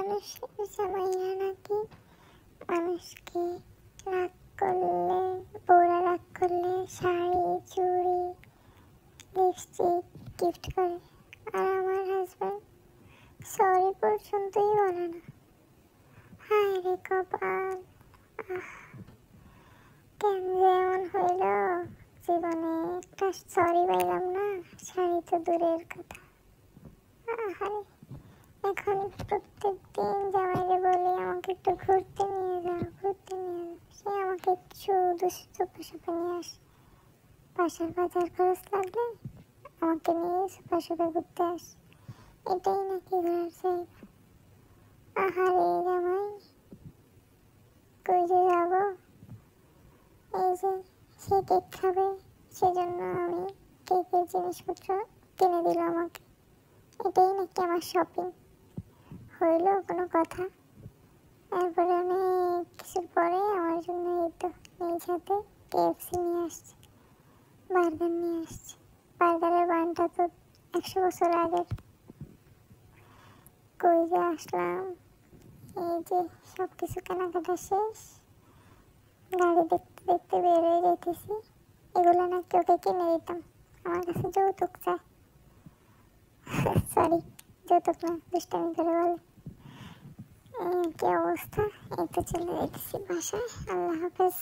মানুষের জামাইরা নাকি মানুষকে রাগ করলে, বউরা রাগ করলে শাড়ি, চুড়ি, লিপস্টিক গিফট করে, আর আমার হাজব্যান্ড সরি পর্যন্তই বলে না। হায় রে কপাল, কেন যে এমন হইল, জীবনে একটা সরি পাইলাম না, শাড়ি তো দূরের কথা। আহারে, এখন প্রত্যেক দিন জামাইরে বলি আমাকে একটু ঘুরতে নিয়ে যাও, ঘুরতে নিয়ে যাও, সে আমাকে একটু সুপা সুপা নিয়ে আসে। বাসার বাজার খরচ লাগলে আমাকে নিয়ে সুপা সুপা ঘুরতে আসে, এটাই নাকি ঘোরার জায়গা। আহারে জামাই, কই যে যাবো? এই যে সে কেক খাবে, সেজন্য আমি কেকের জিনিসপত্র কিনে দিল আমাকে, এটাই নাকি আমার শপিং। হইল কোনো কথা? তারপরে অনেক কিছুর পরে আমার জন্য এই তো নিজ হাতে KFC নিয়ে আসছে, বার্গার নিয়ে আসছে। বার্গারের বানটা তো 100 বছর আগের। কই যে আসলাম, এই যে সব কিছু কেনাকাটা শেষ, গাড়ি দেখতে দেখতে বের হয়ে যাইতেছি। এগুলো নাকি ওকে কিনে দিতাম, আমার কাছে যৌতুক চায়। সরি, যৌতুক না, দুষ্টামি করে বলে। কি অবস্থা, এই তো চলে যাইতেছি বাসায়। আল্লাহ হাফেজ।